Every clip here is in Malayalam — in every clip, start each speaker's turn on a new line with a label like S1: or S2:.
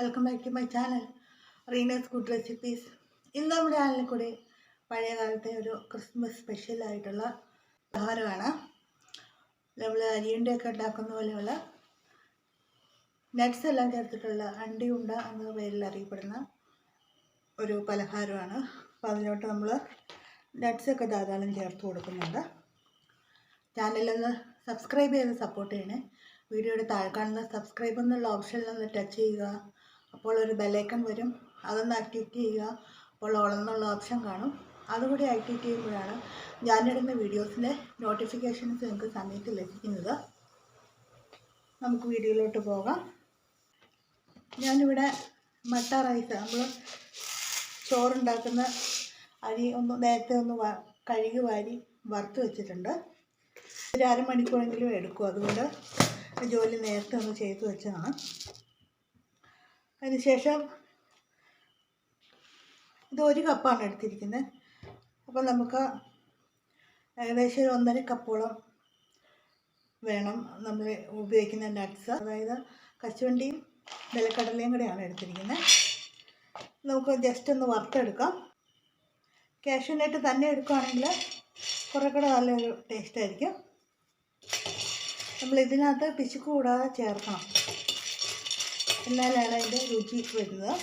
S1: Welcome back to my channel Reena's good recipes. ഇന്ന് നമ്മുടെ ചാനലിൽ കൂടി പഴയ കാലത്തെ ഒരു ക്രിസ്മസ് സ്പെഷ്യലായിട്ടുള്ള ആഹാരമാണ്. നമ്മൾ അരിയുണ്ടയൊക്കെ ഉണ്ടാക്കുന്ന പോലെയുള്ള നട്ട്സ് എല്ലാം ചേർത്തിട്ടുള്ള അണ്ടിയുണ്ട എന്ന പേരിൽ അറിയപ്പെടുന്ന ഒരു പലഹാരമാണ്. അപ്പോൾ അതിലോട്ട് നമ്മൾ നട്ട്സൊക്കെ ധാരാളം ചേർത്ത് കൊടുക്കുന്നുണ്ട്. ചാനലൊന്ന് സബ്സ്ക്രൈബ് ചെയ്ത് സപ്പോർട്ട് ചെയ്യണേ. വീഡിയോയുടെ താഴെ കാണുന്ന സബ്സ്ക്രൈബ് എന്നുള്ള ഓപ്ഷനിലൊന്ന് ടച്ച് ചെയ്യുക. അപ്പോൾ ഒരു ബെല്ലൈക്കൺ വരും, അതൊന്ന് ആക്ടിവേറ്റ് ചെയ്യുക. അപ്പോൾ ഓളെന്നുള്ള ഓപ്ഷൻ കാണും, അതുകൂടി ആക്ടിവേറ്റ് ചെയ്യുമ്പോഴാണ് ഞാനിടുന്ന വീഡിയോസിൻ്റെ നോട്ടിഫിക്കേഷൻസ് നിങ്ങൾക്ക് സമയത്ത് ലഭിക്കുന്നത്. നമുക്ക് വീഡിയോയിലോട്ട് പോകാം. ഞാനിവിടെ മട്ട റൈസ്, നമ്മൾ ചോറുണ്ടാക്കുന്ന അരി നേരത്തെ ഒന്ന് കഴുകി വാരി വറുത്ത് വെച്ചിട്ടുണ്ട്. ഒരു അരമണിക്കൂറെങ്കിലും എടുക്കും, അതുകൊണ്ട് ജോലി നേരത്തെ ഒന്ന് ചെയ്ത് വെച്ചതാണ്. അതിനുശേഷം ഇത് 1 കപ്പാണ് എടുത്തിരിക്കുന്നത്. അപ്പോൾ നമുക്ക് ഏകദേശം 1.5 കപ്പോളം വേണം നമ്മൾ ഉപയോഗിക്കുന്ന നട്ട്സ്. അതായത് കശുവണ്ടിയും നിലക്കടലയും കൂടെയാണ് എടുത്തിരിക്കുന്നത്. നമുക്ക് ജസ്റ്റ് ഒന്ന് വറുത്തെടുക്കാം. കാഷ്യൂ നട്ട് തന്നെ എടുക്കുകയാണെങ്കിൽ കുറേ കൂടെ നല്ലൊരു ടേസ്റ്റ് ആയിരിക്കും. നമ്മൾ ഇതിനകത്ത് പിശുക്ക് കൂടാതെ ചേർക്കണം, എന്നാലാണ് അതിൻ്റെ രുചി വരുന്നത്.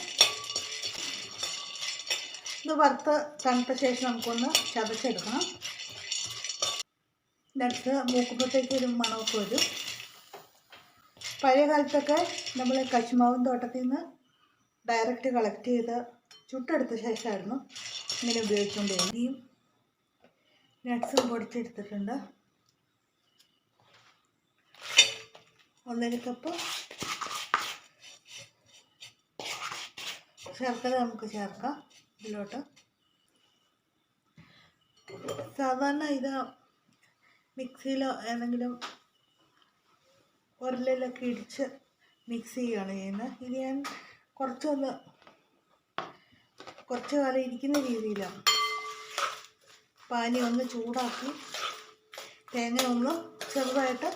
S1: ഇത് വറുത്ത് തണുത്ത ശേഷം നമുക്കൊന്ന് ചതച്ചെടുക്കണം. നട്ട്സ് മൂക്കുമ്പോഴത്തേക്ക് ഒരു മണമൊക്കെ വരും. പഴയ കാലത്തൊക്കെ നമ്മൾ കശുമാവിൻ തോട്ടത്തിൽ നിന്ന് ഡയറക്റ്റ് കളക്ട് ചെയ്ത് ചുട്ടെടുത്ത ശേഷമായിരുന്നു ഇങ്ങനെ ഉപയോഗിച്ചുകൊണ്ടിരുന്നത്. ഈ നട്ട്സും പൊടിച്ചെടുത്തിട്ടുണ്ട്. 1.5 കപ്പ് ശർക്കര നമുക്ക് ചേർക്കാം ഇതിലോട്ട്. സാധാരണ ഇത് മിക്സിയിലോ ഏതെങ്കിലും ഉരലിലൊക്കെ ഇടിച്ച് മിക്സ് ചെയ്യുകയാണ് ചെയ്യുന്നത്. ഇത് ഞാൻ കുറച്ച് കാലം ഇരിക്കുന്ന രീതിയിലാണ്. പാനി ഒന്ന് ചൂടാക്കി തേങ്ങ ഒന്ന് ചെറുതായിട്ട്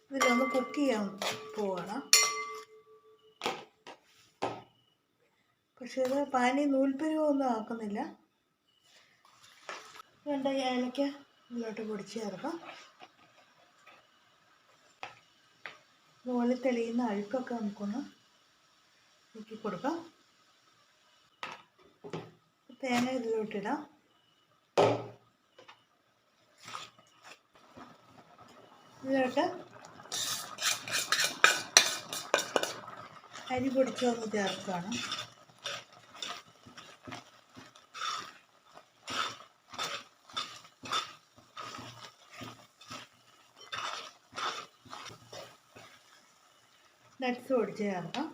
S1: ഇതിലൊന്ന് കുക്ക് ചെയ്യാൻ പോവുകയാണ്. പക്ഷേ ഇത് പാനി നൂൽപ്പരുവൊന്നും ആക്കുന്നില്ല. 2 ഏലക്ക ഇതിലോട്ട് പൊടിച്ച് ചേർക്കാം. മുകളിൽ തെളിയുന്ന അഴുക്കൊക്കെ നമുക്കൊന്ന് നോക്കി കൊടുക്കാം. തേങ്ങ ഇതിലോട്ടിടാം. ഇതിലോട്ട് അരി പൊടിച്ചൊന്ന് ചേർക്കുകയാണ്. നട്ട്സ് പൊടിച്ച് ചേർക്കാം.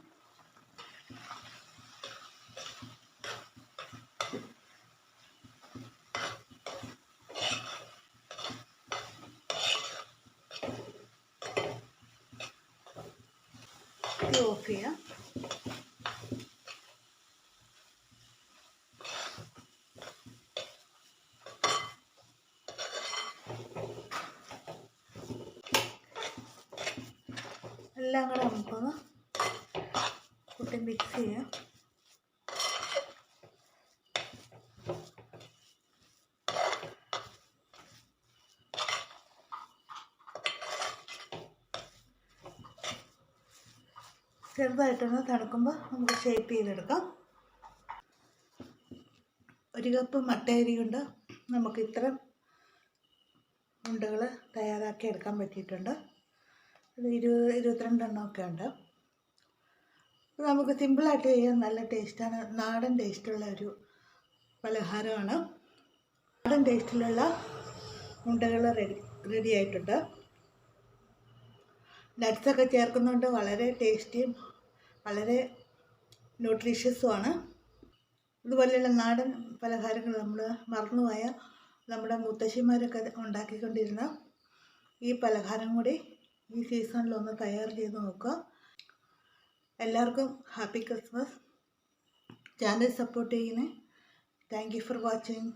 S1: ഓഫ് ചെയ്യാം. എല്ലാം കൂടെ നമുക്കൊന്ന് കൂട്ടി മിക്സ് ചെയ്യാം. ചെറുതായിട്ടൊന്ന് തണുക്കുമ്പോൾ നമുക്ക് ഷേപ്പ് ചെയ്തെടുക്കാം. 1 കപ്പ് മട്ടയരി കൊണ്ട് നമുക്ക് ഇത്തരം ഉണ്ടകൾ തയ്യാറാക്കി എടുക്കാൻ പറ്റിയിട്ടുണ്ട്. 22 എണ്ണമൊക്കെ ഉണ്ട്. നമുക്ക് സിമ്പിളായിട്ട് ചെയ്യാൻ നല്ല ടേസ്റ്റാണ്. നാടൻ ടേസ്റ്റുള്ള ഒരു പലഹാരമാണ്. നാടൻ ടേസ്റ്റിലുള്ള ഉണ്ടകൾ റെഡി ആയിട്ടുണ്ട്. നട്ട്സൊക്കെ ചേർക്കുന്നുണ്ട്. വളരെ ടേസ്റ്റിയും വളരെ ന്യൂട്രീഷ്യസുമാണ്. ഇതുപോലെയുള്ള നാടൻ പലഹാരങ്ങൾ നമ്മൾ മറന്നുപോയ നമ്മുടെ മുത്തശ്ശിമാരൊക്കെ ഉണ്ടാക്കിക്കൊണ്ടിരുന്ന ഈ പലഹാരം കൂടി ഈ സീസണിലൊന്ന് തയ്യാർ ചെയ്ത് നോക്കുക. എല്ലാവർക്കും ഹാപ്പി ക്രിസ്മസ്. ചാനൽ സപ്പോർട്ട് ചെയ്യണേ. Thank you for watching.